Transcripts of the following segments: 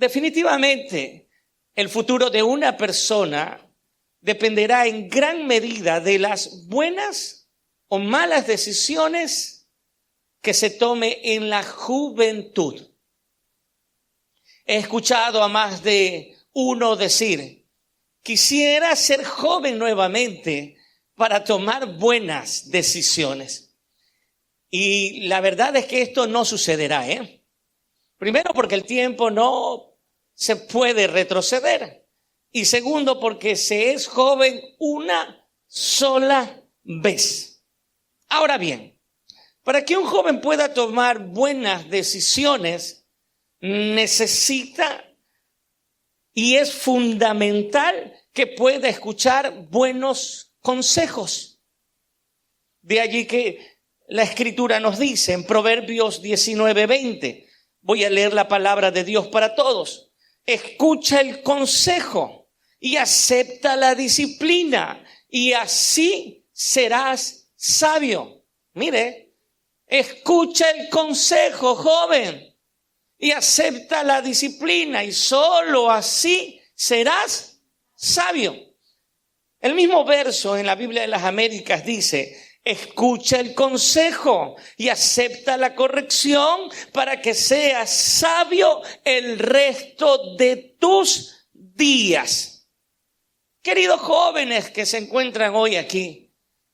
Definitivamente, el futuro de una persona dependerá en gran medida de las buenas o malas decisiones que se tome en la juventud. He escuchado a más de uno decir: quisiera ser joven nuevamente para tomar buenas decisiones. Y la verdad es que esto no sucederá, Primero, porque el tiempo no se puede retroceder. Y segundo, porque se es joven una sola vez. Ahora bien, para que un joven pueda tomar buenas decisiones, necesita y es fundamental que pueda escuchar buenos consejos. De allí que la Escritura nos dice en Proverbios 19:20, voy a leer la palabra de Dios para todos: escucha el consejo y acepta la disciplina, y así serás sabio. Mire, escucha el consejo, joven, y acepta la disciplina, y solo así serás sabio. El mismo verso en la Biblia de las Américas dice: escucha el consejo y acepta la corrección para que seas sabio el resto de tus días. Queridos jóvenes que se encuentran hoy aquí,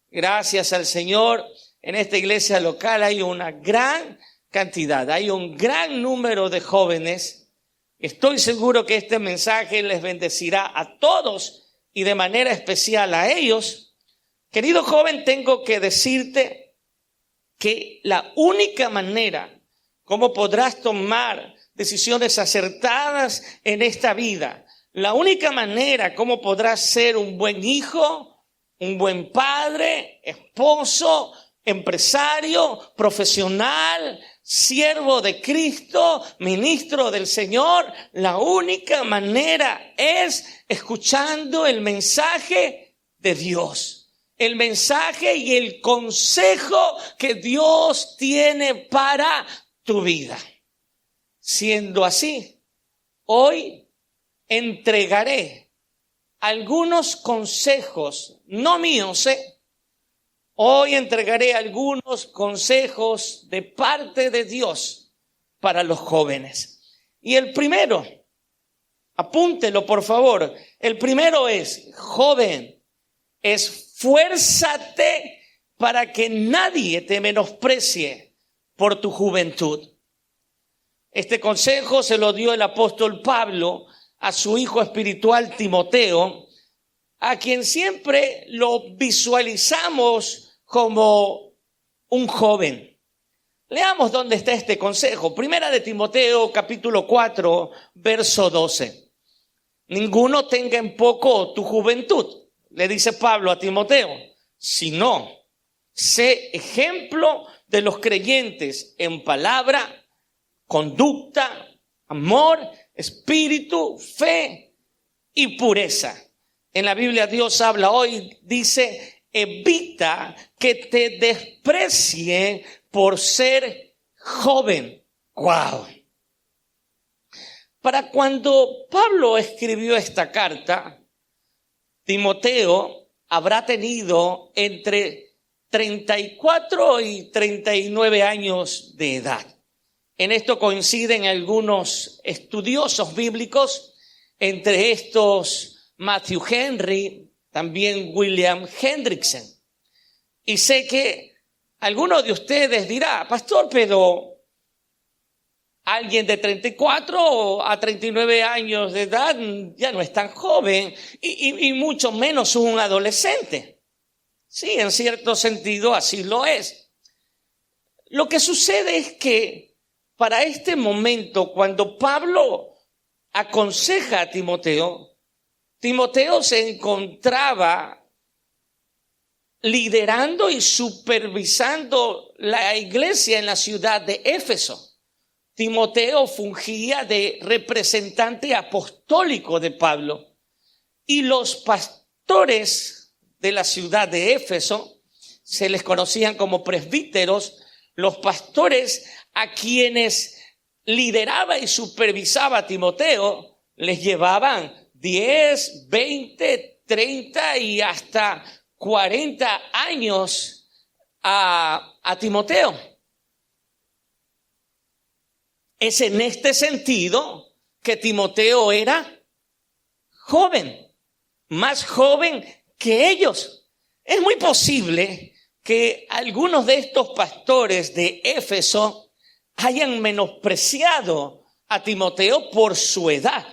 gracias al Señor, en esta iglesia local hay una gran cantidad, hay un gran número de jóvenes. Estoy seguro que este mensaje les bendecirá a todos y de manera especial a ellos. Querido joven, tengo que decirte que la única manera como podrás tomar decisiones acertadas en esta vida, la única manera como podrás ser un buen hijo, un buen padre, esposo, empresario, profesional, siervo de Cristo, ministro del Señor, la única manera es escuchando el mensaje de Dios. El mensaje y el consejo que Dios tiene para tu vida. Siendo así, hoy entregaré algunos consejos, no míos, Hoy entregaré algunos consejos de parte de Dios para los jóvenes. Y el primero, apúntelo por favor, el primero es: joven, esfuérzate para que nadie te menosprecie por tu juventud. Este consejo se lo dio el apóstol Pablo a su hijo espiritual Timoteo, a quien siempre lo visualizamos como un joven. Leamos dónde está este consejo. Primera de Timoteo, capítulo 4, verso 12. Ninguno tenga en poco tu juventud, le dice Pablo a Timoteo, sino sé ejemplo de los creyentes en palabra, conducta, amor, espíritu, fe y pureza. En la Biblia Dios habla hoy, dice: evita que te desprecie por ser joven. ¡Wow! Para cuando Pablo escribió esta carta, Timoteo habrá tenido entre 34 y 39 años de edad. En esto coinciden algunos estudiosos bíblicos, entre estos Matthew Henry, también William Hendrickson. Y sé que alguno de ustedes dirá: pastor, pero alguien de 34 a 39 años de edad ya no es tan joven y mucho menos un adolescente. Sí, en cierto sentido así lo es. Lo que sucede es que para este momento, cuando Pablo aconseja a Timoteo, Timoteo se encontraba liderando y supervisando la iglesia en la ciudad de Éfeso. Timoteo fungía de representante apostólico de Pablo, y los pastores de la ciudad de Éfeso se les conocían como presbíteros, los pastores a quienes lideraba y supervisaba a Timoteo, les llevaban 10, 20, 30 y hasta 40 años a Timoteo. Es en este sentido que Timoteo era joven, más joven que ellos. Es muy posible que algunos de estos pastores de Éfeso hayan menospreciado a Timoteo por su edad.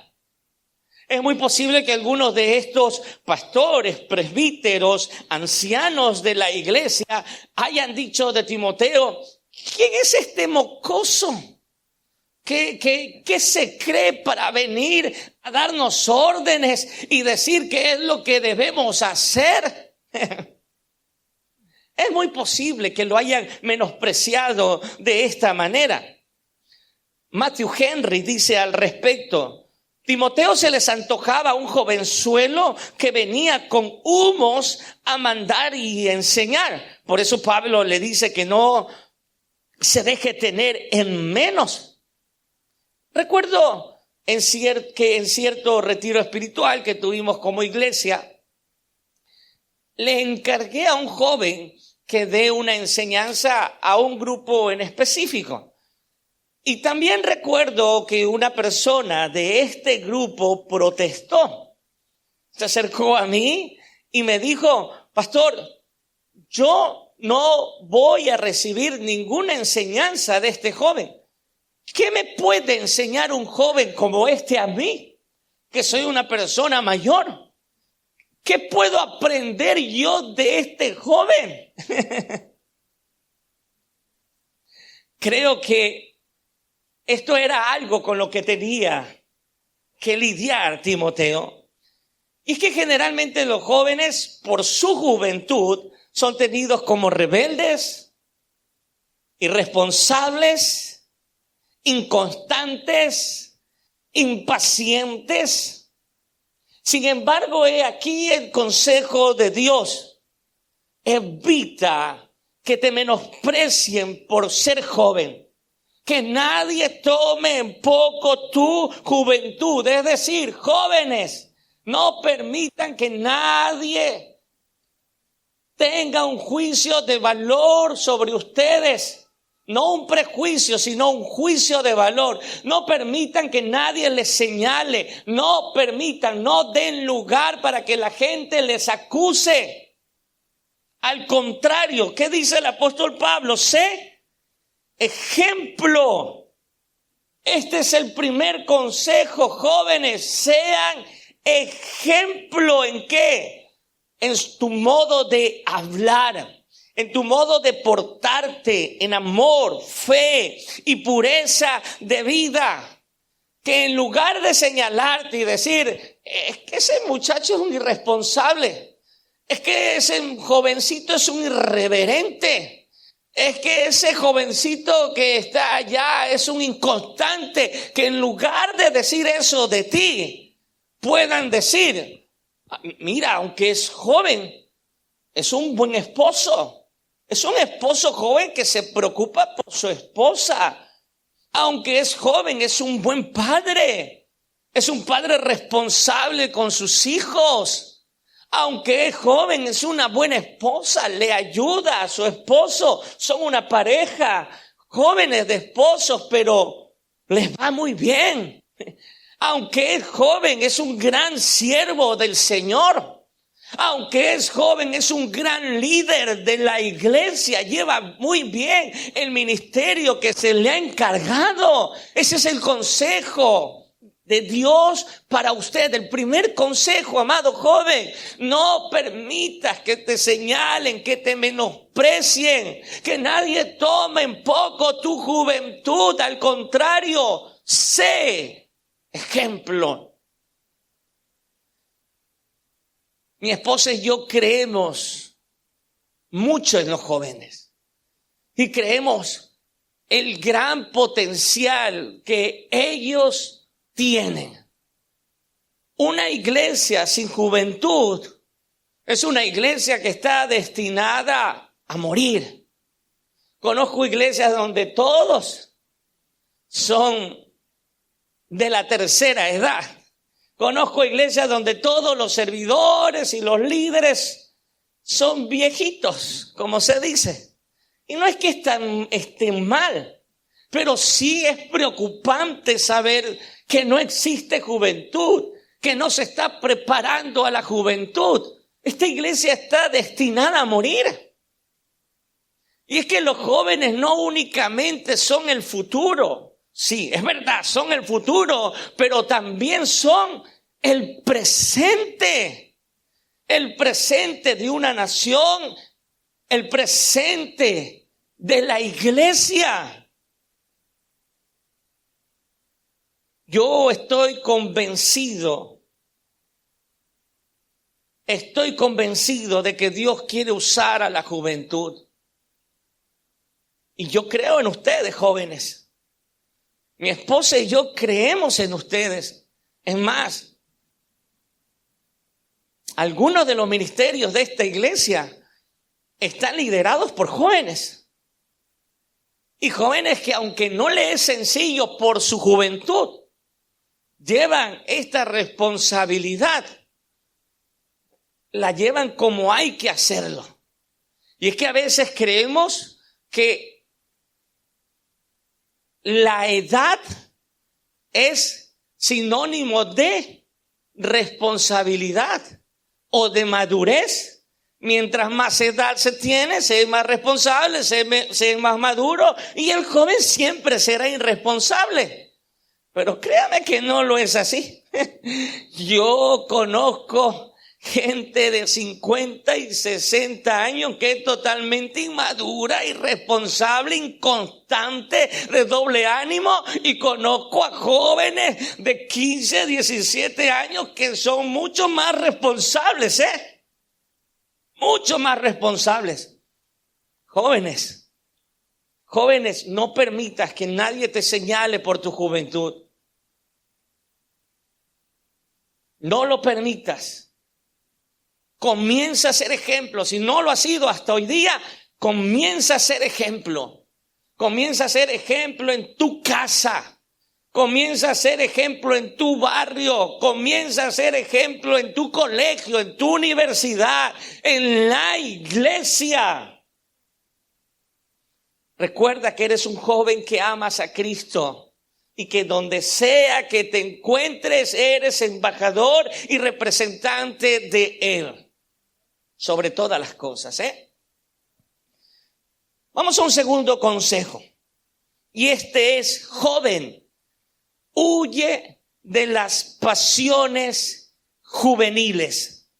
Es muy posible que algunos de estos pastores, presbíteros, ancianos de la iglesia hayan dicho de Timoteo: ¿quién es este mocoso? ¿Qué se cree para venir a darnos órdenes y decir qué es lo que debemos hacer? Es muy posible que lo hayan menospreciado de esta manera. Matthew Henry dice al respecto: Timoteo se les antojaba un jovenzuelo que venía con humos a mandar y enseñar. Por eso Pablo le dice que no se deje tener en menos. Recuerdo que en cierto retiro espiritual que tuvimos como iglesia, le encargué a un joven que dé una enseñanza a un grupo en específico. Y también recuerdo que una persona de este grupo protestó. Se acercó a mí y me dijo: pastor, yo no voy a recibir ninguna enseñanza de este joven. ¿Qué me puede enseñar un joven como este a mí, que soy una persona mayor? ¿Qué puedo aprender yo de este joven? Creo que esto era algo con lo que tenía que lidiar Timoteo. Y es que generalmente los jóvenes, por su juventud, son tenidos como rebeldes, irresponsables, inconstantes, impacientes. Sin embargo, he aquí el consejo de Dios: evita que te menosprecien por ser joven, que nadie tome en poco tu juventud. Es decir, jóvenes, no permitan que nadie tenga un juicio de valor sobre ustedes. No un prejuicio, sino un juicio de valor. No permitan que nadie les señale. No permitan, no den lugar para que la gente les acuse. Al contrario, ¿qué dice el apóstol Pablo? Sé ejemplo. Este es el primer consejo, jóvenes. Sean ejemplo. ¿En qué? En tu modo de hablar, en tu modo de portarte, en amor, fe y pureza de vida. Que en lugar de señalarte y decir: es que ese muchacho es un irresponsable, es que ese jovencito es un irreverente, es que ese jovencito que está allá es un inconstante, que en lugar de decir eso de ti, puedan decir: mira, aunque es joven, es un buen esposo. Es un esposo joven que se preocupa por su esposa. Aunque es joven, es un buen padre. Es un padre responsable con sus hijos. Aunque es joven, es una buena esposa. Le ayuda a su esposo. Son una pareja, jóvenes de esposos, pero les va muy bien. Aunque es joven, es un gran siervo del Señor. Aunque es joven, es un gran líder de la iglesia. Lleva muy bien el ministerio que se le ha encargado. Ese es el consejo de Dios para usted. El primer consejo, amado joven: no permitas que te señalen, que te menosprecien, que nadie tome en poco tu juventud. Al contrario, sé ejemplo. Mi esposa y yo creemos mucho en los jóvenes y creemos el gran potencial que ellos tienen. Una iglesia sin juventud es una iglesia que está destinada a morir. Conozco iglesias donde todos son de la tercera edad. Conozco iglesias donde todos los servidores y los líderes son viejitos, como se dice. Y no es que estén mal, pero sí es preocupante saber que no existe juventud, que no se está preparando a la juventud. Esta iglesia está destinada a morir. Y es que los jóvenes no únicamente son el futuro. Sí, es verdad, son el futuro, pero también son el presente de una nación, el presente de la iglesia. Yo estoy convencido de que Dios quiere usar a la juventud. Y yo creo en ustedes, jóvenes. Mi esposa y yo creemos en ustedes. Es más, algunos de los ministerios de esta iglesia están liderados por jóvenes. Y jóvenes que, aunque no les es sencillo por su juventud, llevan esta responsabilidad. La llevan como hay que hacerlo. Y es que a veces creemos que la edad es sinónimo de responsabilidad o de madurez. Mientras más edad se tiene, se es más responsable, se es más maduro, y el joven siempre será irresponsable. Pero créame que no lo es así. Yo conozco gente de 50 y 60 años que es totalmente inmadura, irresponsable, inconstante, de doble ánimo. Y conozco a jóvenes de 15, 17 años que son mucho más responsables, mucho más responsables. Jóvenes, no permitas que nadie te señale por tu juventud. No lo permitas. Comienza a ser ejemplo. Si no lo has sido hasta hoy día, comienza a ser ejemplo. Comienza a ser ejemplo en tu casa. Comienza a ser ejemplo en tu barrio. Comienza a ser ejemplo en tu colegio, en tu universidad, en la iglesia. Recuerda que eres un joven que amas a Cristo. Y que donde sea que te encuentres, eres embajador y representante de Él. Sobre todas las cosas, Vamos a un segundo consejo. Y este es: joven, huye de las pasiones juveniles.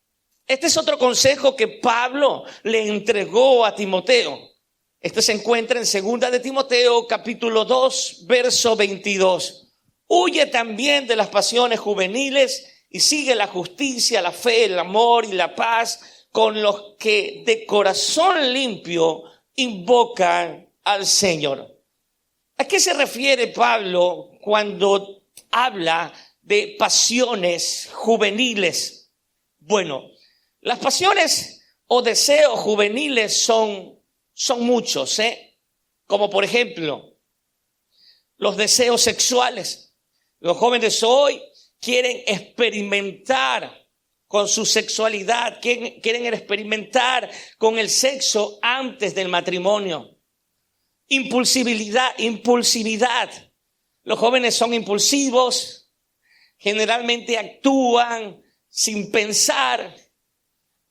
Este es otro consejo que Pablo le entregó a Timoteo. Este se encuentra en 2 de Timoteo, capítulo 2, verso 22. Huye también de las pasiones juveniles y sigue la justicia, la fe, el amor y la paz con los que de corazón limpio invocan al Señor. ¿A qué se refiere Pablo cuando habla de pasiones juveniles? Bueno, las pasiones o deseos juveniles son muchos, como por ejemplo, los deseos sexuales. Los jóvenes hoy quieren experimentar con su sexualidad, quieren experimentar con el sexo antes del matrimonio. Impulsividad. Los jóvenes son impulsivos, generalmente actúan sin pensar,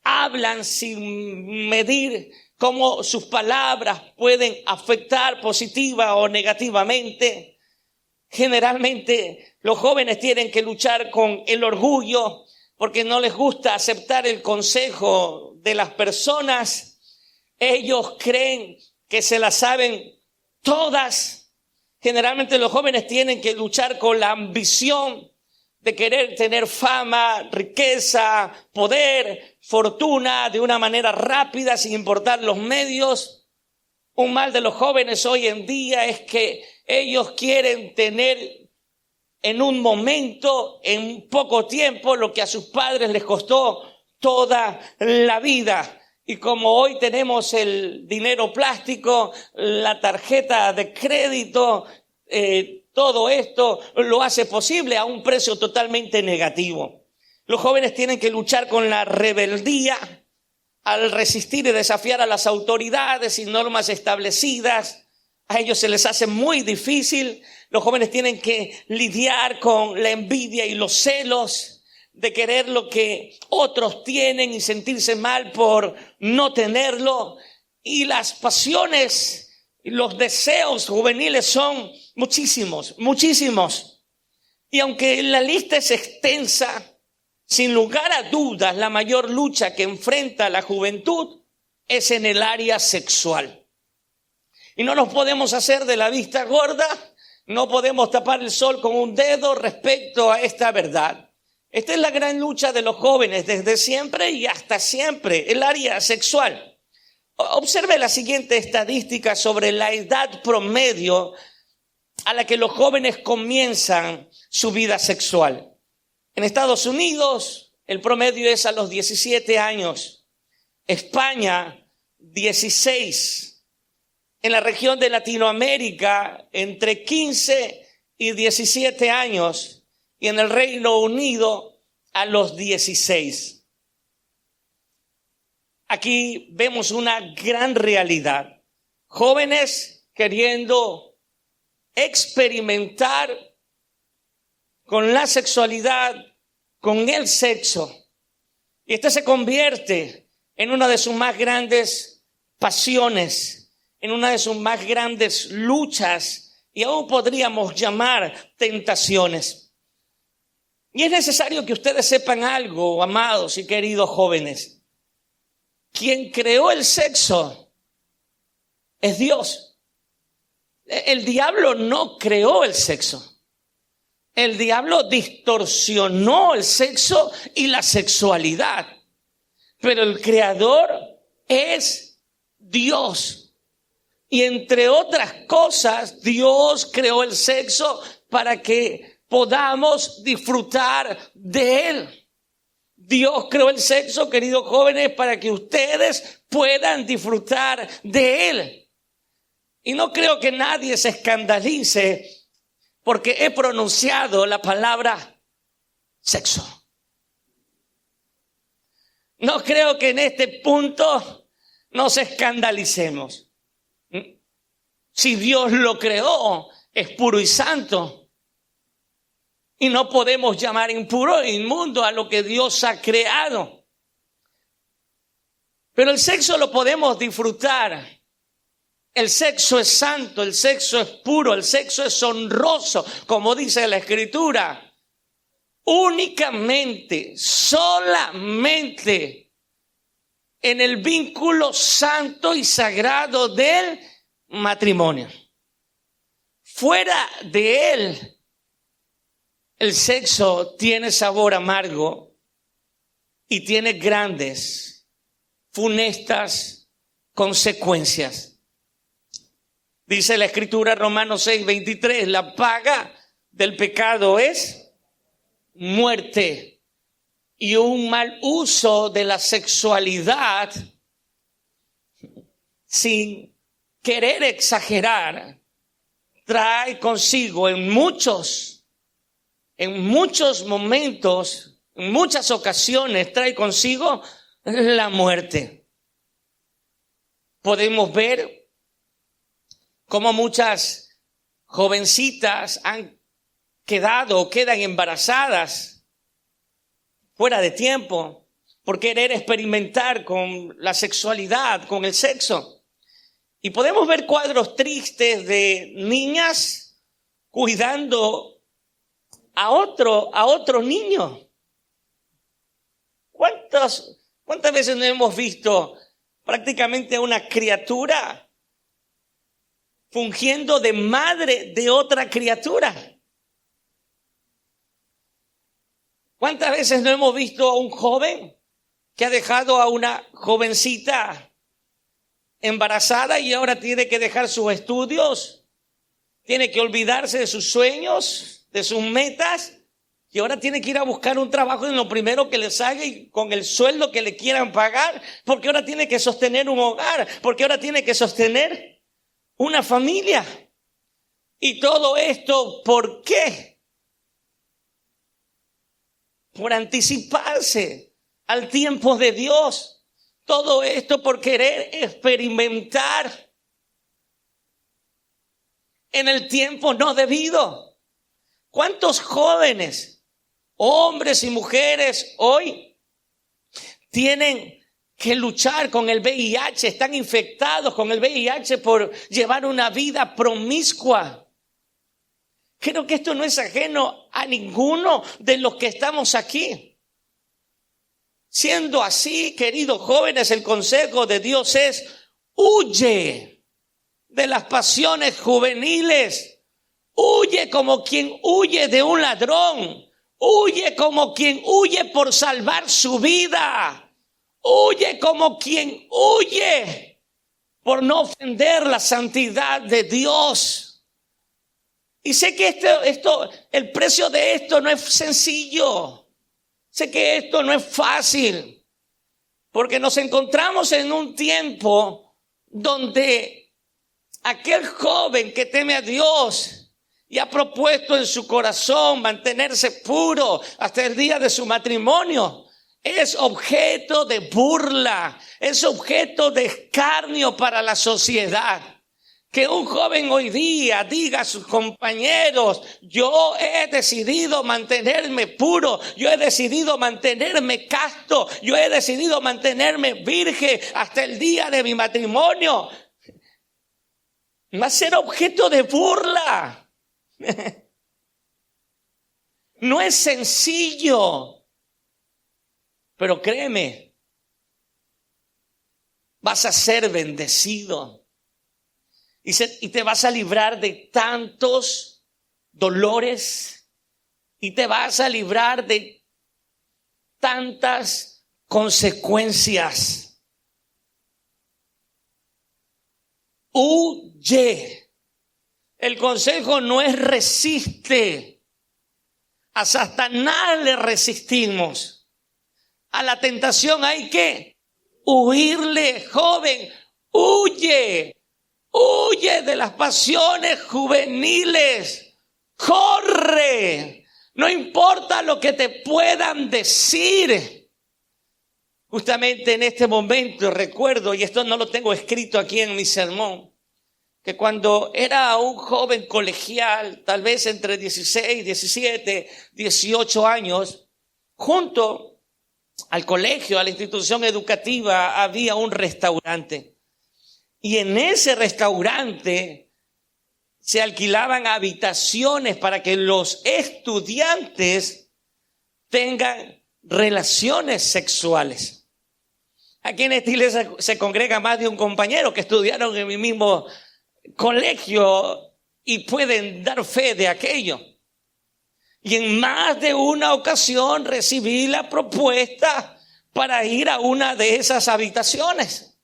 hablan sin medir cómo sus palabras pueden afectar positiva o negativamente. Generalmente los jóvenes tienen que luchar con el orgullo porque no les gusta aceptar el consejo de las personas. Ellos creen que se las saben todas. Generalmente los jóvenes tienen que luchar con la ambición de querer tener fama, riqueza, poder, fortuna de una manera rápida sin importar los medios. Un mal de los jóvenes hoy en día es que ellos quieren tener en un momento, en poco tiempo, lo que a sus padres les costó toda la vida. Y como hoy tenemos el dinero plástico, la tarjeta de crédito, todo esto lo hace posible a un precio totalmente negativo. Los jóvenes tienen que luchar con la rebeldía al resistir y desafiar a las autoridades y normas establecidas. A ellos se les hace muy difícil. Los jóvenes tienen que lidiar con la envidia y los celos de querer lo que otros tienen y sentirse mal por no tenerlo. Y las pasiones y los deseos juveniles son muchísimos, muchísimos. Y aunque la lista es extensa, sin lugar a dudas, la mayor lucha que enfrenta la juventud es en el área sexual. Y no nos podemos hacer de la vista gorda, no podemos tapar el sol con un dedo respecto a esta verdad. Esta es la gran lucha de los jóvenes desde siempre y hasta siempre, el área sexual. Observe la siguiente estadística sobre la edad promedio a la que los jóvenes comienzan su vida sexual. En Estados Unidos, el promedio es a los 17 años. España, 16. En la región de Latinoamérica, entre 15 y 17 años. Y en el Reino Unido, a los 16. Aquí vemos una gran realidad. Jóvenes queriendo experimentar con la sexualidad, con el sexo. Y este se convierte en una de sus más grandes pasiones, en una de sus más grandes luchas, y aún podríamos llamar tentaciones. Y es necesario que ustedes sepan algo, amados y queridos jóvenes. Quien creó el sexo es Dios. El diablo no creó el sexo. El diablo distorsionó el sexo y la sexualidad. Pero el creador es Dios. Y entre otras cosas, Dios creó el sexo para que podamos disfrutar de él. Dios creó el sexo, queridos jóvenes, para que ustedes puedan disfrutar de él. Y no creo que nadie se escandalice porque he pronunciado la palabra sexo. No creo que en este punto nos escandalicemos. Si Dios lo creó, es puro y santo. Y no podemos llamar impuro e inmundo a lo que Dios ha creado. Pero el sexo lo podemos disfrutar. El sexo es santo, el sexo es puro, el sexo es honroso, como dice la Escritura. Únicamente, solamente en el vínculo santo y sagrado del matrimonio. Fuera de él, el sexo tiene sabor amargo y tiene grandes, funestas consecuencias. Dice la Escritura, Romanos 6:23, la paga del pecado es muerte, y un mal uso de la sexualidad sin querer exagerar trae consigo en muchos momentos, en muchas ocasiones, trae consigo la muerte. Podemos ver cómo muchas jovencitas han quedado o quedan embarazadas fuera de tiempo por querer experimentar con la sexualidad, con el sexo. Y podemos ver cuadros tristes de niñas cuidando a otro niño. ¿Cuántas veces no hemos visto prácticamente a una criatura fungiendo de madre de otra criatura? ¿Cuántas veces no hemos visto a un joven que ha dejado a una jovencita embarazada y ahora tiene que dejar sus estudios, tiene que olvidarse de sus sueños, de sus metas, y ahora tiene que ir a buscar un trabajo en lo primero que le salga y con el sueldo que le quieran pagar, porque ahora tiene que sostener un hogar, porque ahora tiene que sostener una familia? Y todo esto, ¿por qué? Por anticiparse al tiempo de Dios. Todo esto por querer experimentar en el tiempo no debido. ¿Cuántos jóvenes, hombres y mujeres hoy tienen que luchar con el VIH, están infectados con el VIH por llevar una vida promiscua? Creo que esto no es ajeno a ninguno de los que estamos aquí. Siendo así, queridos jóvenes, el consejo de Dios es: huye de las pasiones juveniles. Huye como quien huye de un ladrón. Huye como quien huye por salvar su vida. Huye como quien huye por no ofender la santidad de Dios. Y sé que el precio de esto no es sencillo. Sé que esto no es fácil. Porque nos encontramos en un tiempo donde aquel joven que teme a Dios y ha propuesto en su corazón mantenerse puro hasta el día de su matrimonio, es objeto de burla, es objeto de escarnio para la sociedad. Que un joven hoy día diga a sus compañeros: yo he decidido mantenerme puro, yo he decidido mantenerme casto, yo he decidido mantenerme virgen hasta el día de mi matrimonio, va a ser objeto de burla. No es sencillo, pero créeme, vas a ser bendecido y te vas a librar de tantos dolores y te vas a librar de tantas consecuencias. Huye. El consejo no es resiste. A Satanás le resistimos. A la tentación hay que huirle, joven. Huye. Huye de las pasiones juveniles. Corre. No importa lo que te puedan decir. Justamente en este momento recuerdo, y esto no lo tengo escrito aquí en mi sermón, que cuando era un joven colegial, tal vez entre 16, 17, 18 años, junto al colegio, a la institución educativa, había un restaurante. Y en ese restaurante se alquilaban habitaciones para que los estudiantes tengan relaciones sexuales. Aquí en esta iglesia se congrega más de un compañero que estudiaron en mi mismo colegio y pueden dar fe de aquello. Y en más de una ocasión recibí la propuesta para ir a una de esas habitaciones.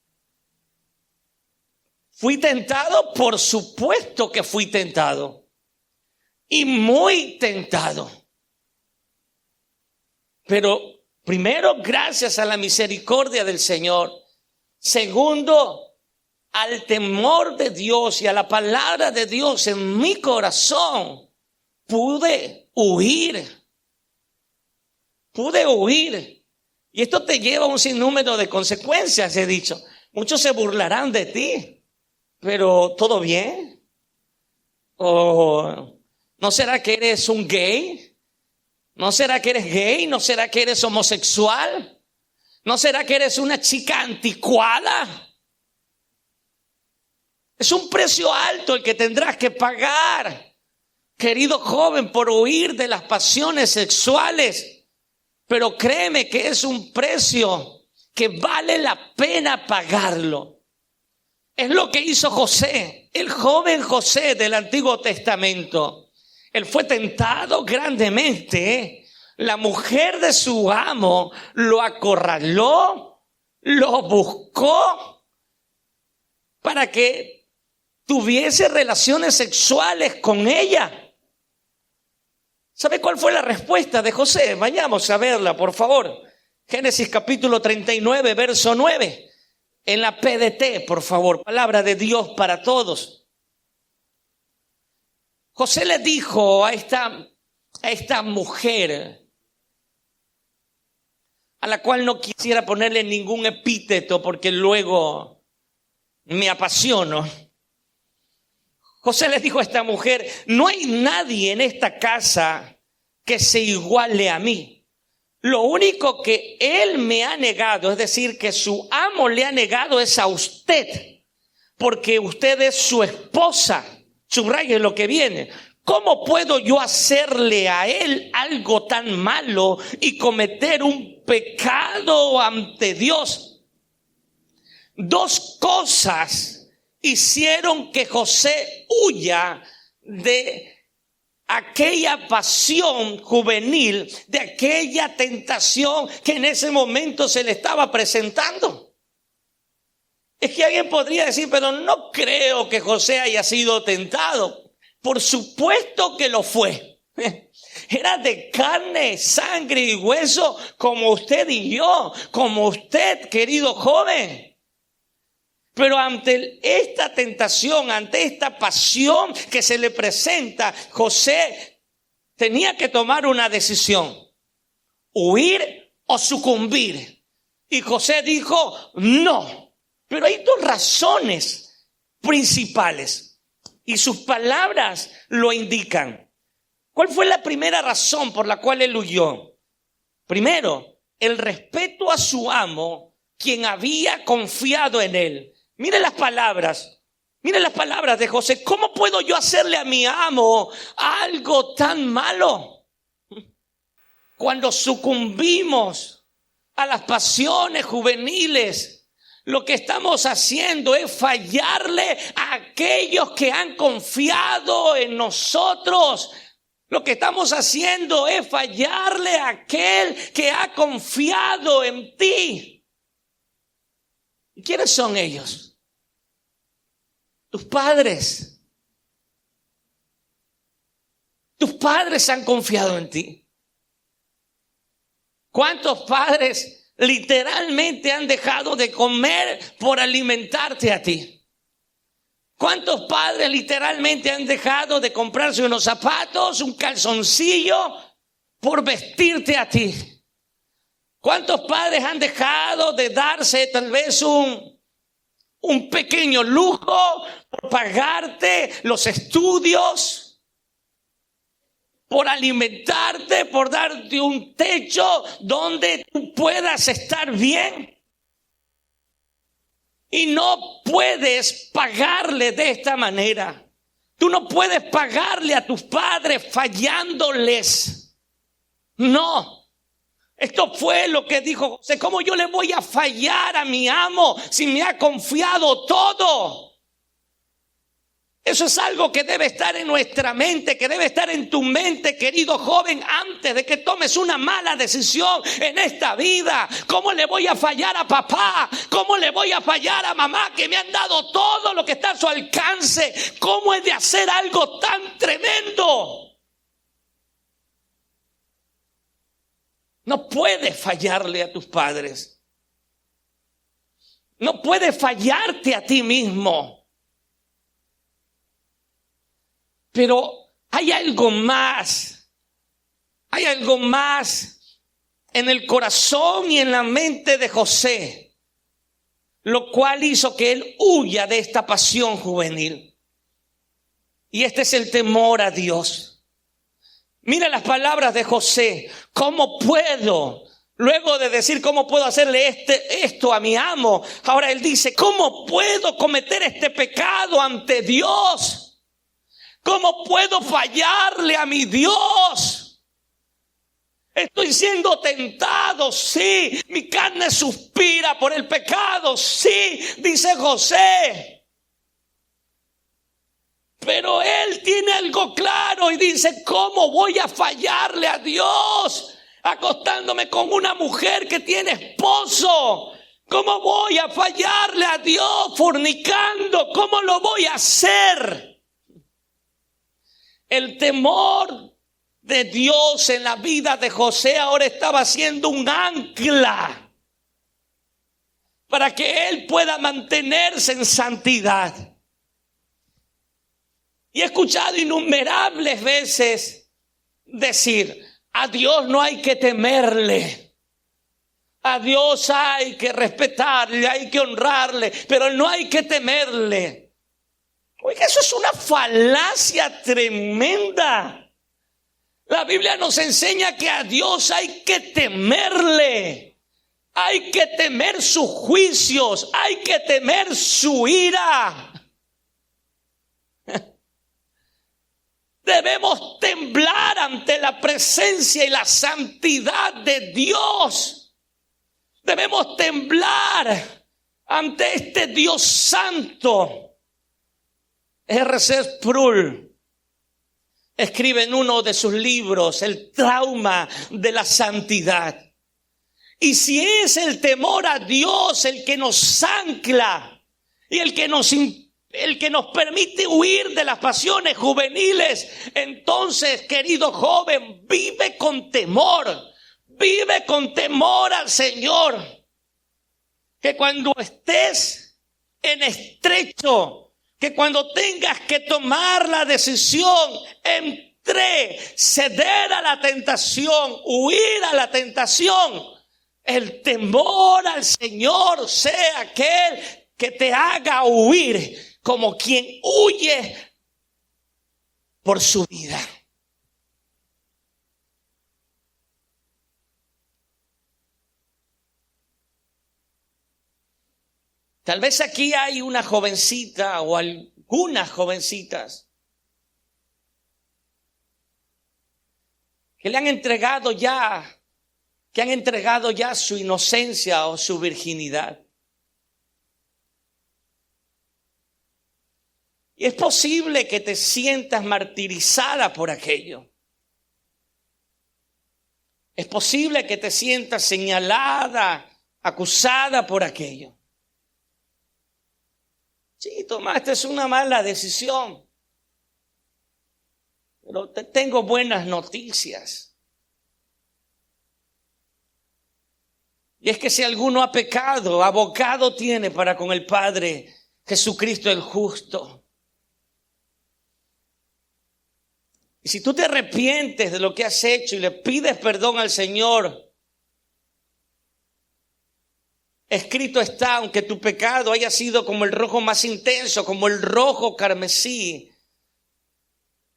¿Fui tentado? Por supuesto que fui tentado. Y muy tentado. Pero primero, gracias a la misericordia del Señor. Segundo, al temor de Dios y a la palabra de Dios en mi corazón, pude huir. Pude huir. Y esto te lleva a un sinnúmero de consecuencias, he dicho. Muchos se burlarán de ti, pero ¿todo bien? ¿O no será que eres un gay? ¿No será que eres gay? ¿No será que eres homosexual? ¿No será que eres una chica anticuada? Es un precio alto el que tendrás que pagar, querido joven, por huir de las pasiones sexuales. Pero créeme que es un precio que vale la pena pagarlo. Es lo que hizo José, el joven José del Antiguo Testamento. Él fue tentado grandemente. La mujer de su amo lo acorraló, lo buscó para que tuviese relaciones sexuales con ella. ¿Sabe cuál fue la respuesta de José? Vayamos a verla, por favor. Génesis capítulo 39, verso 9. En la PDT, por favor. Palabra de Dios para todos. José le dijo a esta mujer, a la cual no quisiera ponerle ningún epíteto porque luego me apasiono. José le dijo a esta mujer: no hay nadie en esta casa que se iguale a mí. Lo único que él me ha negado, es decir, que su amo le ha negado, es a usted, porque usted es su esposa. Subraye lo que viene. ¿Cómo puedo yo hacerle a él algo tan malo y cometer un pecado ante Dios? Dos cosas hicieron que José huya de aquella pasión juvenil, de aquella tentación que en ese momento se le estaba presentando. Es que alguien podría decir: pero no creo que José haya sido tentado. Por supuesto que lo fue. Era de carne, sangre y hueso, como usted y yo, como usted, querido joven. Pero ante esta tentación, ante esta pasión que se le presenta, José tenía que tomar una decisión: huir o sucumbir. Y José dijo: no. Pero hay dos razones principales, y sus palabras lo indican. ¿Cuál fue la primera razón por la cual él huyó? Primero, el respeto a su amo, quien había confiado en él. Miren las palabras de José. ¿Cómo puedo yo hacerle a mi amo algo tan malo? Cuando sucumbimos a las pasiones juveniles, lo que estamos haciendo es fallarle a aquellos que han confiado en nosotros. Lo que estamos haciendo es fallarle a aquel que ha confiado en ti. ¿Y quiénes son ellos? Tus padres. Tus padres han confiado en ti. ¿Cuántos padres literalmente han dejado de comer por alimentarte a ti? ¿Cuántos padres literalmente han dejado de comprarse unos zapatos, un calzoncillo, por vestirte a ti? ¿Cuántos padres han dejado de darse tal vez un pequeño lujo por pagarte los estudios, por alimentarte, por darte un techo donde tú puedas estar bien? Y no puedes pagarle de esta manera. Tú no puedes pagarle a tus padres fallándoles. No. Esto fue lo que dijo José: ¿cómo yo le voy a fallar a mi amo si me ha confiado todo? Eso es algo que debe estar en nuestra mente, que debe estar en tu mente, querido joven, antes de que tomes una mala decisión en esta vida. ¿Cómo le voy a fallar a papá? ¿Cómo le voy a fallar a mamá, que me han dado todo lo que está a su alcance? ¿Cómo he de hacer algo tan tremendo? No puedes fallarle a tus padres. No puedes fallarte a ti mismo. Pero hay algo más. Hay algo más en el corazón y en la mente de José, lo cual hizo que él huya de esta pasión juvenil. Y este es el temor a Dios. Mira las palabras de José. ¿Cómo puedo? Luego de decir cómo puedo hacerle esto a mi amo, ahora él dice: ¿cómo puedo cometer este pecado ante Dios? ¿Cómo puedo fallarle a mi Dios? Estoy siendo tentado, sí. Mi carne suspira por el pecado, sí, dice José. Pero él tiene algo claro y dice: ¿cómo voy a fallarle a Dios acostándome con una mujer que tiene esposo? ¿Cómo voy a fallarle a Dios fornicando? ¿Cómo lo voy a hacer? El temor de Dios en la vida de José ahora estaba siendo un ancla para que él pueda mantenerse en santidad. Y he escuchado innumerables veces decir: a Dios no hay que temerle, a Dios hay que respetarle, hay que honrarle, pero no hay que temerle. Oiga, eso es una falacia tremenda. La Biblia nos enseña que a Dios hay que temerle. Hay que temer sus juicios, hay que temer su ira. Debemos temblar ante la presencia y la santidad de Dios. Debemos temblar ante este Dios santo. R.C. Sproul escribe en uno de sus libros El trauma de la santidad. Y si es el temor a Dios el que nos ancla y el que nos permite huir de las pasiones juveniles, entonces, querido joven, vive con temor al Señor. Que cuando estés en estrecho, que cuando tengas que tomar la decisión entre ceder a la tentación, huir a la tentación, el temor al Señor sea aquel que te haga huir como quien huye por su vida. Tal vez aquí hay una jovencita o algunas jovencitas que han entregado ya su inocencia o su virginidad. Y es posible que te sientas martirizada por aquello. Es posible que te sientas señalada, acusada por aquello. Sí, tomaste una mala decisión. Pero te tengo buenas noticias. Y es que si alguno ha pecado, abogado tiene para con el Padre, Jesucristo el justo. Y si tú te arrepientes de lo que has hecho y le pides perdón al Señor, escrito está, aunque tu pecado haya sido como el rojo más intenso, como el rojo carmesí,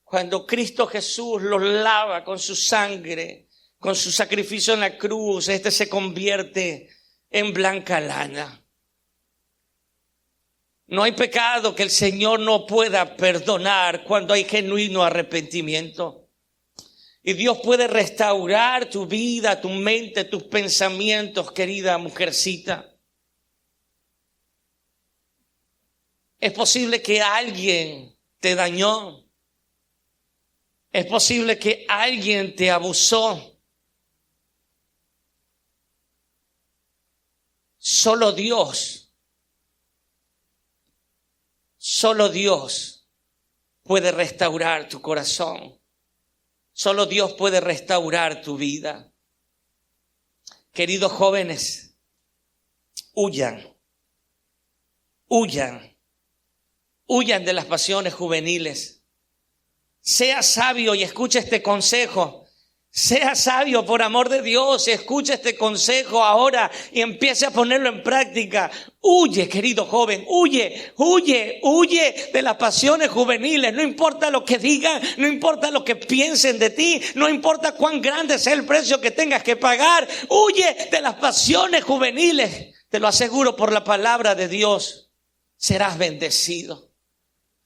cuando Cristo Jesús los lava con su sangre, con su sacrificio en la cruz, este se convierte en blanca lana. No hay pecado que el Señor no pueda perdonar cuando hay genuino arrepentimiento. Y Dios puede restaurar tu vida, tu mente, tus pensamientos, querida mujercita. Es posible que alguien te dañó. Es posible que alguien te abusó. Solo Dios puede restaurar tu corazón. Solo Dios puede restaurar tu vida. Queridos jóvenes, huyan de las pasiones juveniles. Sea sabio y escucha este consejo. Sea sabio, por amor de Dios, escucha este consejo ahora y empiece a ponerlo en práctica. Huye, querido joven, huye de las pasiones juveniles. No importa lo que digan, no importa lo que piensen de ti, no importa cuán grande sea el precio que tengas que pagar. Huye de las pasiones juveniles. Te lo aseguro por la palabra de Dios. Serás bendecido.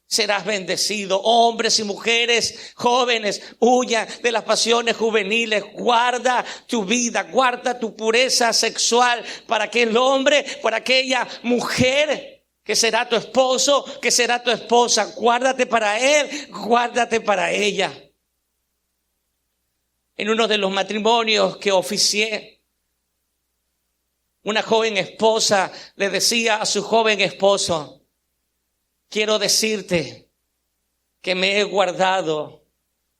Serás bendecido. Hombres y mujeres, jóvenes, huyan de las pasiones juveniles. Guarda tu vida, guarda tu pureza sexual para aquel hombre, para aquella mujer que será tu esposo, que será tu esposa. Guárdate para él, guárdate para ella. En uno de los matrimonios que oficié, una joven esposa le decía a su joven esposo: quiero decirte que me he guardado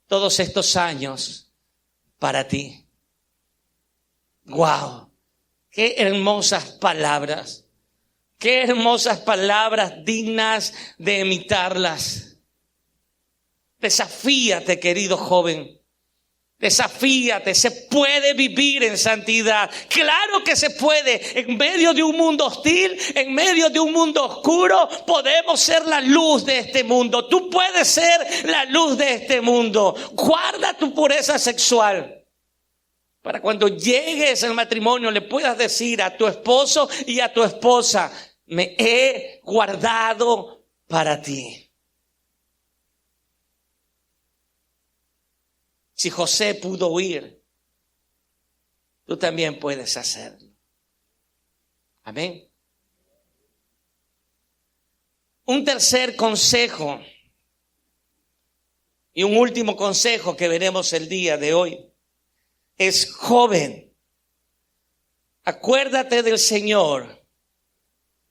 todos estos años para ti. ¡Wow! ¡Qué hermosas palabras! ¡Qué hermosas palabras dignas de imitarlas! Desafíate, querido joven. Desafíate, se puede vivir en santidad. Claro que se puede. En medio de un mundo hostil, en medio de un mundo oscuro, podemos ser la luz de este mundo. Tú puedes ser la luz de este mundo. Guarda tu pureza sexual, para cuando llegues al matrimonio le puedas decir a tu esposo y a tu esposa: me he guardado para ti. Si José pudo huir, tú también puedes hacerlo. Amén. Un tercer consejo y un último consejo que veremos el día de hoy es: joven, acuérdate del Señor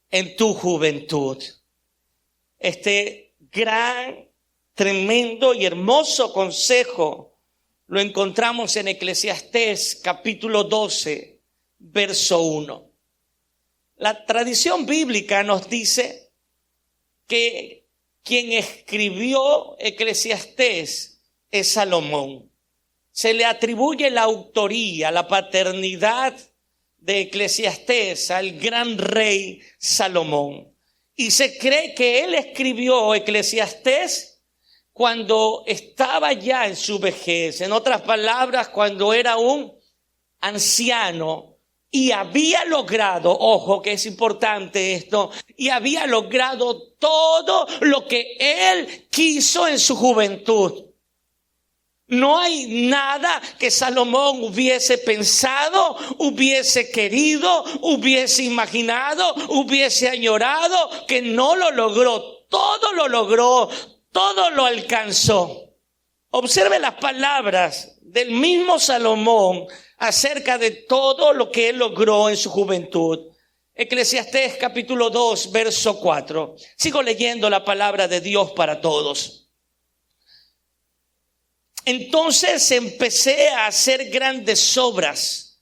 en tu juventud. Este gran, tremendo y hermoso consejo lo encontramos en Eclesiastés capítulo 12, verso 1. La tradición bíblica nos dice que quien escribió Eclesiastés es Salomón. Se le atribuye la autoría, la paternidad de Eclesiastés al gran rey Salomón. Y se cree que él escribió Eclesiastés cuando estaba ya en su vejez. En otras palabras, cuando era un anciano y había logrado, ojo que es importante esto, y había logrado todo lo que él quiso en su juventud. No hay nada que Salomón hubiese pensado, hubiese querido, hubiese imaginado, hubiese añorado, que no lo logró. Todo lo logró, todo lo alcanzó. Observe las palabras del mismo Salomón acerca de todo lo que él logró en su juventud. Eclesiastés capítulo 2, verso 4. Sigo leyendo la palabra de Dios para todos. Entonces empecé a hacer grandes obras.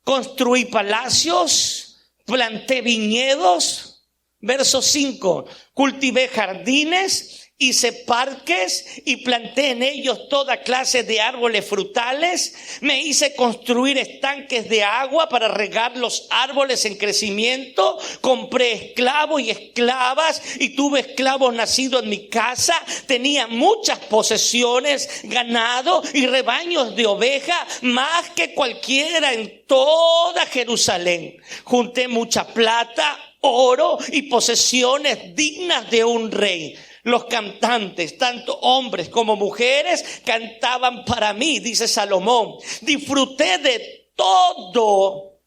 Construí palacios, planté viñedos. Verso 5. Cultivé jardines, hice parques y planté en ellos toda clase de árboles frutales. Me hice construir estanques de agua para regar los árboles en crecimiento. Compré esclavos y esclavas y tuve esclavos nacidos en mi casa. Tenía muchas posesiones, ganado y rebaños de ovejas, más que cualquiera en toda Jerusalén. Junté mucha plata, oro y posesiones dignas de un rey. Los cantantes, tanto hombres como mujeres, cantaban para mí, dice Salomón. Disfruté de todo,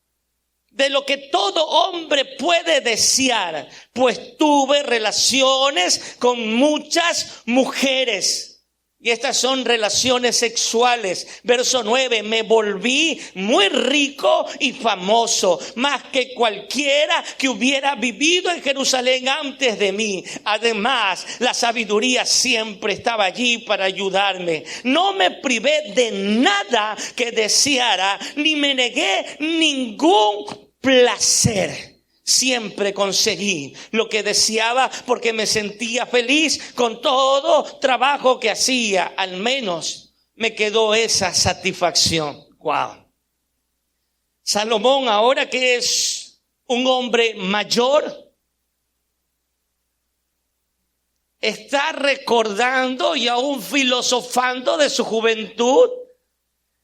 de lo que todo hombre puede desear, pues tuve relaciones con muchas mujeres. Y estas son relaciones sexuales. Verso 9, me volví muy rico y famoso, más que cualquiera que hubiera vivido en Jerusalén antes de mí. Además, la sabiduría siempre estaba allí para ayudarme. No me privé de nada que deseara, ni me negué ningún placer. Siempre conseguí lo que deseaba porque me sentía feliz con todo trabajo que hacía. Al menos me quedó esa satisfacción. Wow. Salomón, ahora que es un hombre mayor, está recordando y aún filosofando de su juventud.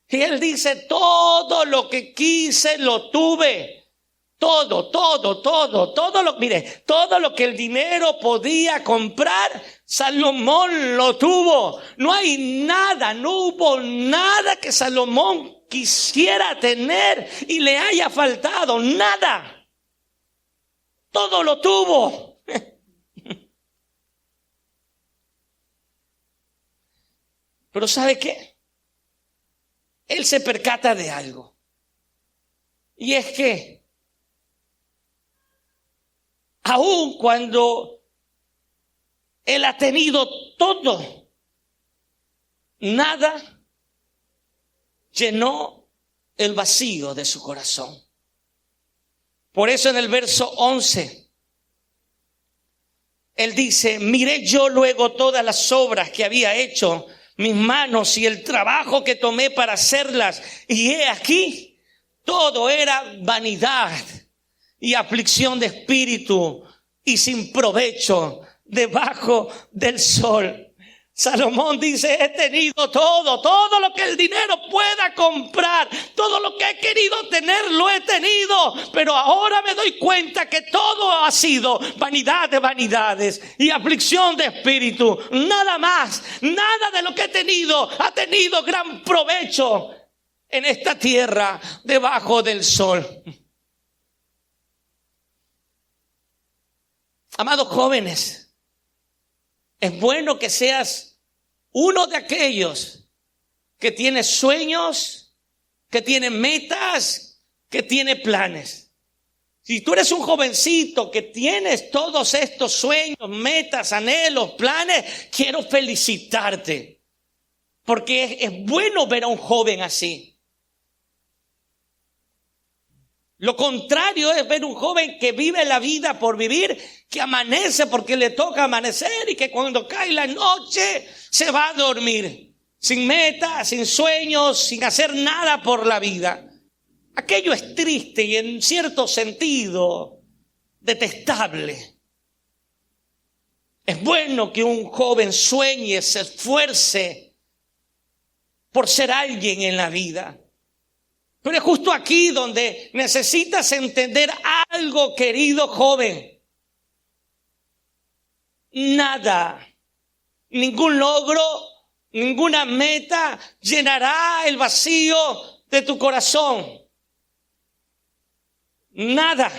Y él dice: todo lo que quise lo tuve. Todo lo que el dinero podía comprar, Salomón lo tuvo. No hubo nada que Salomón quisiera tener y le haya faltado, nada. Todo lo tuvo. Pero ¿sabe qué? Él se percata de algo. Y es que aun cuando él ha tenido todo, nada llenó el vacío de su corazón. Por eso en el verso 11, Él dice, miré yo luego todas las obras que había hecho, mis manos y el trabajo que tomé para hacerlas. Y he aquí, todo era vanidad y aflicción de espíritu y sin provecho debajo del sol. Salomón dice, he tenido todo lo que el dinero pueda comprar, todo lo que he querido tener lo he tenido, pero ahora me doy cuenta que todo ha sido vanidad de vanidades y aflicción de espíritu. Nada más, nada de lo que he tenido ha tenido gran provecho en esta tierra debajo del sol. Amados jóvenes, es bueno que seas uno de aquellos que tiene sueños, que tiene metas, que tiene planes. Si tú eres un jovencito que tienes todos estos sueños, metas, anhelos, planes, quiero felicitarte. Porque es bueno ver a un joven así. Lo contrario es ver un joven que vive la vida por vivir, que amanece porque le toca amanecer y que cuando cae la noche se va a dormir. Sin meta, sin sueños, sin hacer nada por la vida. Aquello es triste y en cierto sentido detestable. Es bueno que un joven sueñe, se esfuerce por ser alguien en la vida. Pero es justo aquí donde necesitas entender algo, querido joven. Nada, ningún logro, ninguna meta llenará el vacío de tu corazón. Nada.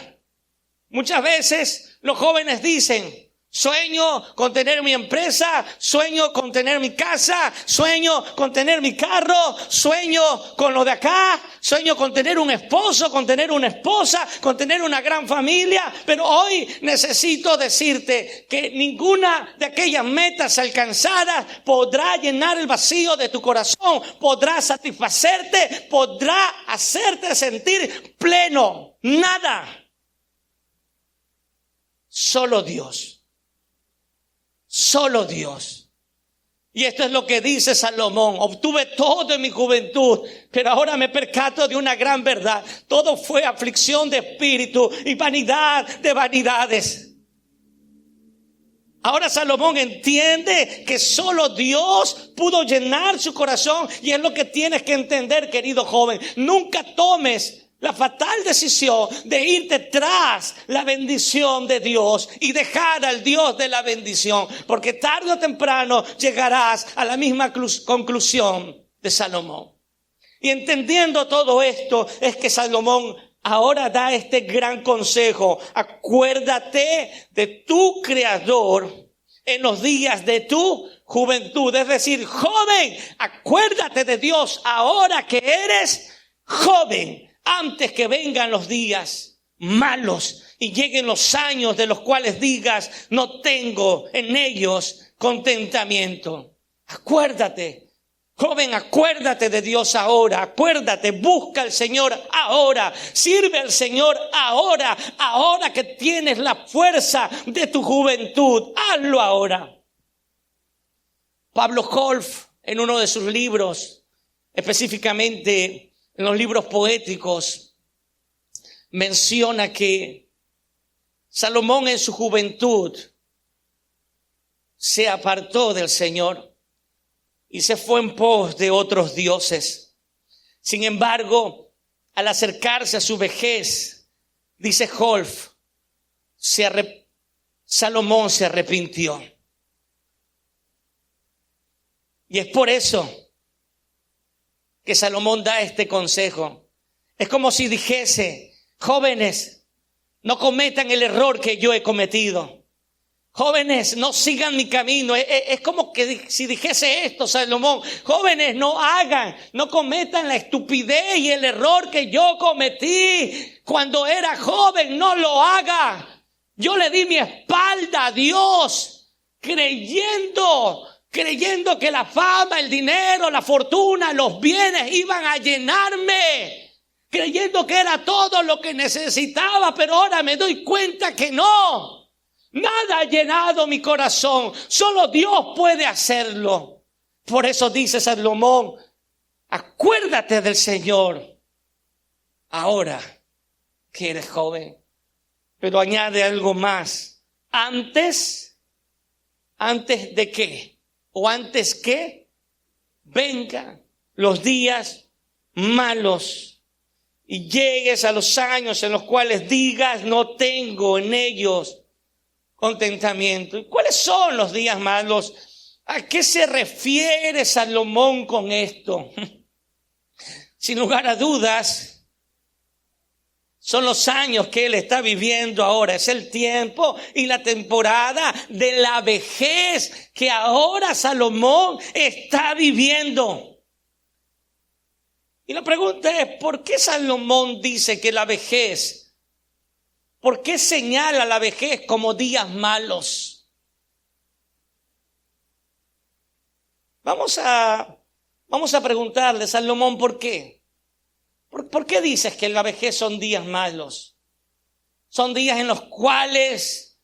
Muchas veces los jóvenes dicen, sueño con tener mi empresa, sueño con tener mi casa, sueño con tener mi carro, sueño con lo de acá, sueño con tener un esposo, con tener una esposa, con tener una gran familia. Pero hoy necesito decirte que ninguna de aquellas metas alcanzadas podrá llenar el vacío de tu corazón, podrá satisfacerte, podrá hacerte sentir pleno. Nada. Solo Dios. Solo Dios. Y esto es lo que dice Salomón. Obtuve todo en mi juventud, pero ahora me percato de una gran verdad. Todo fue aflicción de espíritu y vanidad de vanidades. Ahora Salomón entiende que solo Dios pudo llenar su corazón. Y es lo que tienes que entender, querido joven. Nunca tomes la fatal decisión de irte tras la bendición de Dios y dejar al Dios de la bendición, porque tarde o temprano llegarás a la misma conclusión de Salomón. Y entendiendo todo esto es que Salomón ahora da este gran consejo: acuérdate de tu Creador en los días de tu juventud. Es decir, joven, acuérdate de Dios ahora que eres joven, antes que vengan los días malos y lleguen los años de los cuales digas, no tengo en ellos contentamiento. Acuérdate, joven, acuérdate de Dios ahora. Acuérdate, busca al Señor ahora. Sirve al Señor ahora. Ahora que tienes la fuerza de tu juventud, hazlo ahora. Pablo Kolff, en uno de sus libros, específicamente en los libros poéticos, menciona que Salomón en su juventud se apartó del Señor y se fue en pos de otros dioses. Sin embargo, al acercarse a su vejez, dice Kolff, Salomón se arrepintió. Y es por eso que Salomón da este consejo. Es como si dijese, jóvenes, no cometan el error que yo he cometido. Jóvenes, no sigan mi camino. Es como que si dijese esto Salomón: jóvenes, no cometan la estupidez y el error que yo cometí cuando era joven. No lo haga. Yo le di mi espalda a Dios, creyendo que la fama, el dinero, la fortuna, los bienes iban a llenarme, creyendo que era todo lo que necesitaba, pero ahora me doy cuenta que no. Nada ha llenado mi corazón. Solo Dios puede hacerlo. Por eso dice Salomón, acuérdate del Señor ahora que eres joven. Pero añade algo más. ¿Antes de qué? ¿O antes que vengan los días malos y llegues a los años en los cuales digas, no tengo en ellos contentamiento? ¿Y cuáles son los días malos? ¿A qué se refiere Salomón con esto? Sin lugar a dudas, son los años que él está viviendo ahora. Es el tiempo y la temporada de la vejez que ahora Salomón está viviendo. Y la pregunta es, ¿por qué Salomón dice que la vejez? ¿Por qué señala la vejez como días malos? Vamos a preguntarle, Salomón, ¿por qué? ¿Por qué dices que la vejez son días malos? Son días en los cuales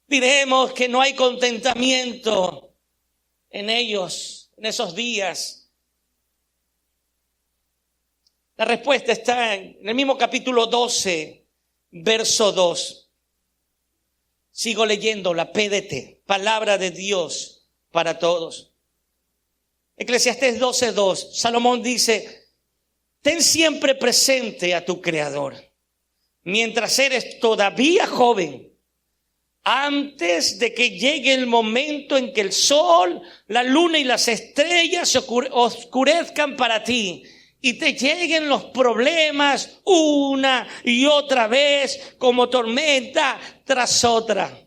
diremos que no hay contentamiento en ellos, en esos días. La respuesta está en el mismo capítulo 12, verso 2. Sigo leyendo la PDT, Palabra de Dios para todos. Eclesiastés 12:2, Salomón dice, ten siempre presente a tu Creador, mientras eres todavía joven, antes de que llegue el momento en que el sol, la luna y las estrellas se oscurezcan para ti y te lleguen los problemas una y otra vez como tormenta tras otra.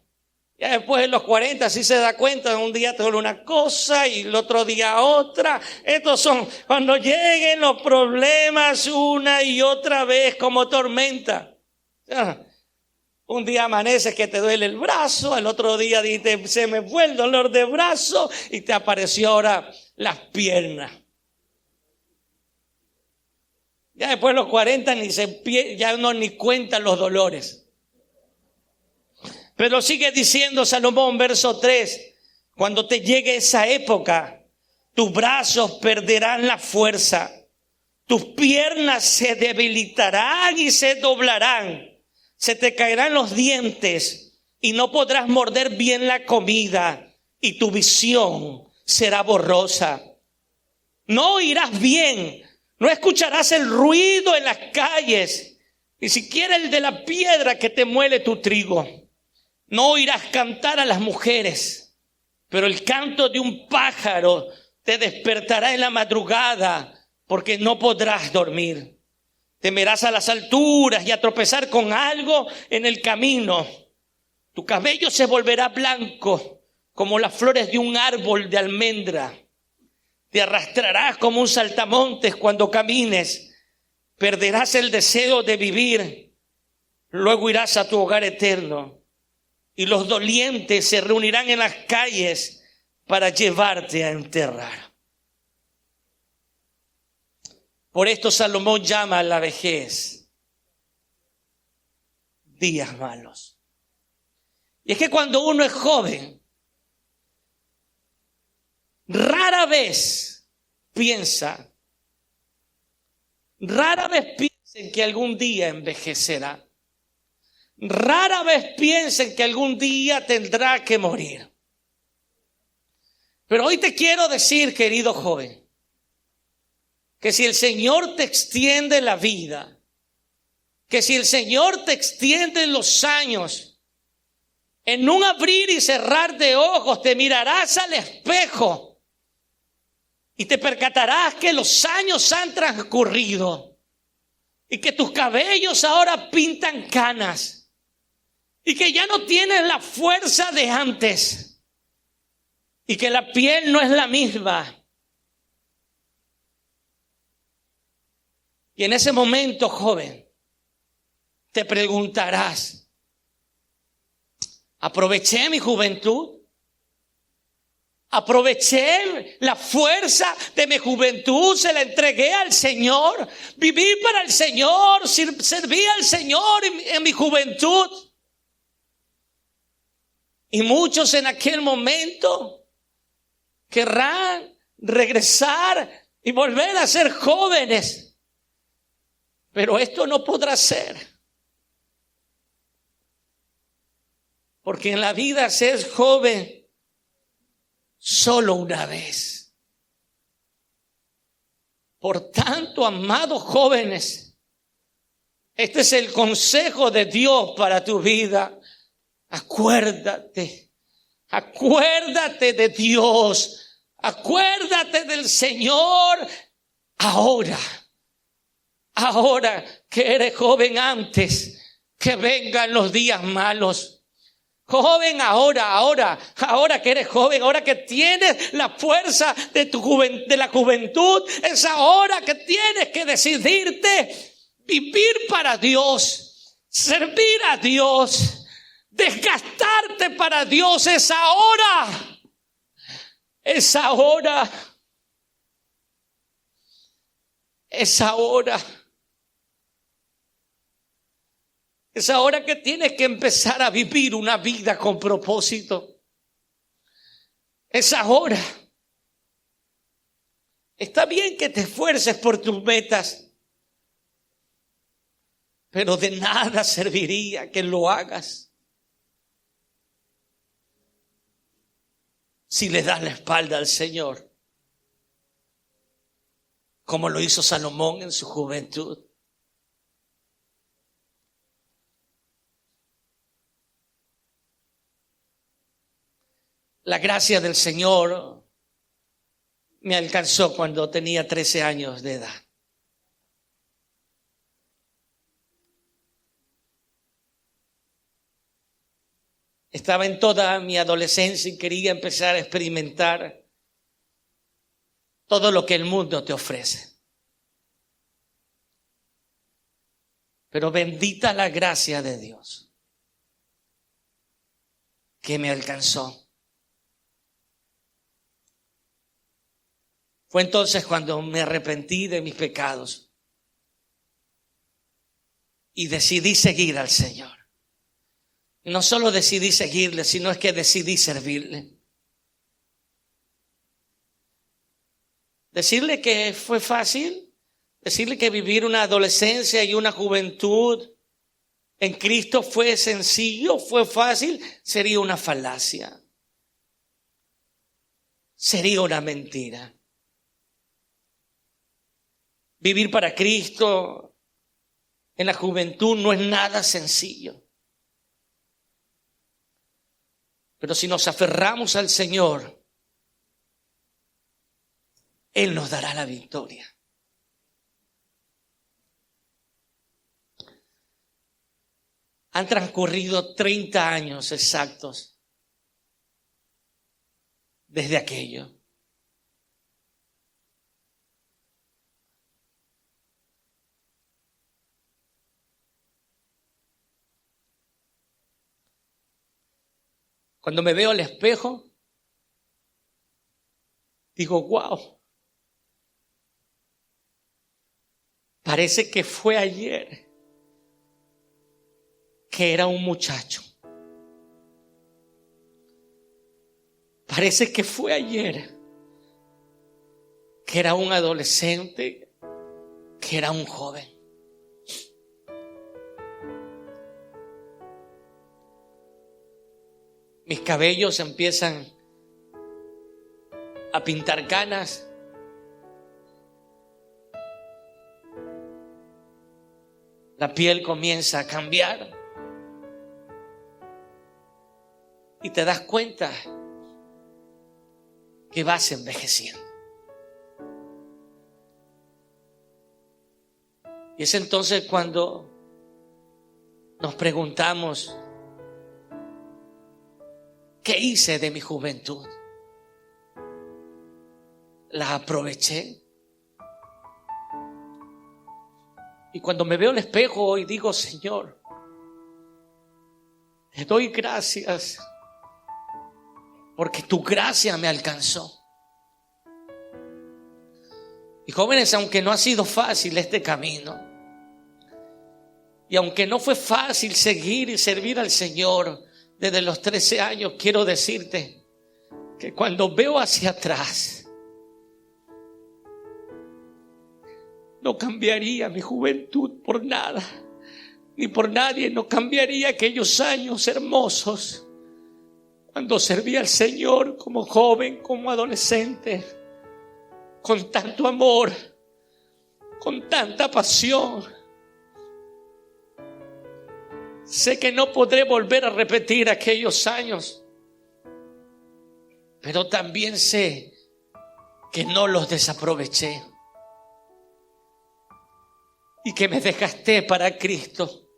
Ya después de los 40 sí se da cuenta, un día te duele una cosa y el otro día otra. Estos son cuando lleguen los problemas una y otra vez como tormenta. Un día amaneces que te duele el brazo, el otro día dices, se me fue el dolor de brazo y te apareció ahora las piernas. Ya después de los 40 ya uno ni cuenta los dolores. Pero sigue diciendo Salomón, verso 3, cuando te llegue esa época, tus brazos perderán la fuerza, tus piernas se debilitarán y se doblarán, se te caerán los dientes y no podrás morder bien la comida y tu visión será borrosa. No oirás bien, no escucharás el ruido en las calles, ni siquiera el de la piedra que te muele tu trigo. No oirás cantar a las mujeres, pero el canto de un pájaro te despertará en la madrugada, porque no podrás dormir. Temerás a las alturas y a tropezar con algo en el camino. Tu cabello se volverá blanco como las flores de un árbol de almendra. Te arrastrarás como un saltamontes cuando camines. Perderás el deseo de vivir. Luego irás a tu hogar eterno. Y los dolientes se reunirán en las calles para llevarte a enterrar. Por esto Salomón llama a la vejez días malos. Y es que cuando uno es joven, rara vez piensa en que algún día envejecerá. Rara vez piensen que algún día tendrá que morir. Pero hoy te quiero decir, querido joven, que si el Señor te extiende la vida, que si el Señor te extiende los años, en un abrir y cerrar de ojos te mirarás al espejo y te percatarás que los años han transcurrido y que tus cabellos ahora pintan canas. Y que ya no tienes la fuerza de antes. Y que la piel no es la misma. Y en ese momento, joven, te preguntarás, ¿aproveché mi juventud? ¿Aproveché la fuerza de mi juventud? ¿Se la entregué al Señor? ¿Viví para el Señor? ¿Serví al Señor en mi juventud? Y muchos en aquel momento querrán regresar y volver a ser jóvenes. Pero esto no podrá ser. Porque en la vida se es joven solo una vez. Por tanto, amados jóvenes, este es el consejo de Dios para tu vida. Acuérdate de Dios, acuérdate del Señor ahora que eres joven, antes que vengan los días malos. Joven, ahora que eres joven, ahora que tienes la fuerza de la juventud, es ahora que tienes que decidirte vivir para Dios, servir a Dios, desgastarte para Dios. Es ahora. Es ahora. Es ahora que tienes que empezar a vivir una vida con propósito. Es ahora. Está bien que te esfuerces por tus metas, pero de nada serviría que lo hagas si le das la espalda al Señor, como lo hizo Salomón en su juventud. La gracia del Señor me alcanzó cuando tenía 13 años de edad. Estaba en toda mi adolescencia y quería empezar a experimentar todo lo que el mundo te ofrece. Pero bendita la gracia de Dios que me alcanzó. Fue entonces cuando me arrepentí de mis pecados y decidí seguir al Señor. No solo decidí seguirle, sino es que decidí servirle. Decirle que fue fácil, decirle que vivir una adolescencia y una juventud en Cristo fue sencillo, fue fácil, sería una falacia. Sería una mentira. Vivir para Cristo en la juventud no es nada sencillo. Pero si nos aferramos al Señor, Él nos dará la victoria. Han transcurrido 30 años exactos desde aquello. Cuando me veo al espejo, digo, wow, parece que fue ayer que era un muchacho. Parece que fue ayer que era un adolescente, que era un joven. Mis cabellos empiezan a pintar canas. La piel comienza a cambiar. Y te das cuenta que vas envejeciendo. Y es entonces cuando nos preguntamos, ¿qué hice de mi juventud? ¿La aproveché? Y cuando me veo al espejo y digo, Señor, te doy gracias porque tu gracia me alcanzó. Y jóvenes, aunque no ha sido fácil este camino, y aunque no fue fácil seguir y servir al Señor desde los 13 años, quiero decirte que cuando veo hacia atrás, no cambiaría mi juventud por nada, ni por nadie. No cambiaría aquellos años hermosos cuando servía al Señor como joven, como adolescente, con tanto amor, con tanta pasión. Sé que no podré volver a repetir aquellos años, pero también sé que no los desaproveché y que me desgasté para Cristo.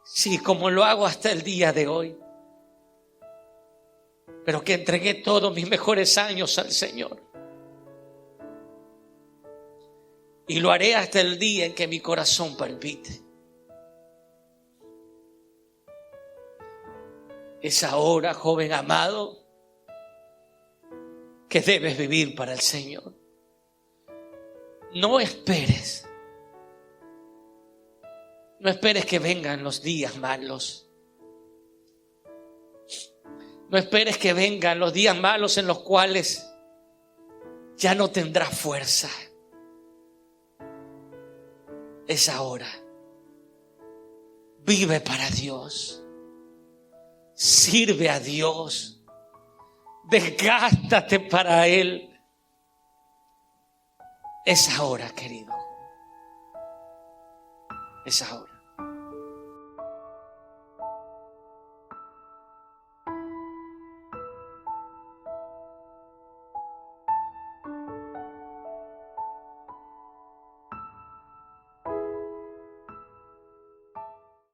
Sí, como lo hago hasta el día de hoy, pero que entregué todos mis mejores años al Señor. Y lo haré hasta el día en que mi corazón palpite. Es ahora, joven amado, que debes vivir para el Señor. No esperes. No esperes que vengan los días malos. No esperes que vengan los días malos en los cuales ya no tendrás fuerza. Es ahora. Vive para Dios. Sirve a Dios. Desgástate para Él. Es ahora, querido. Es ahora.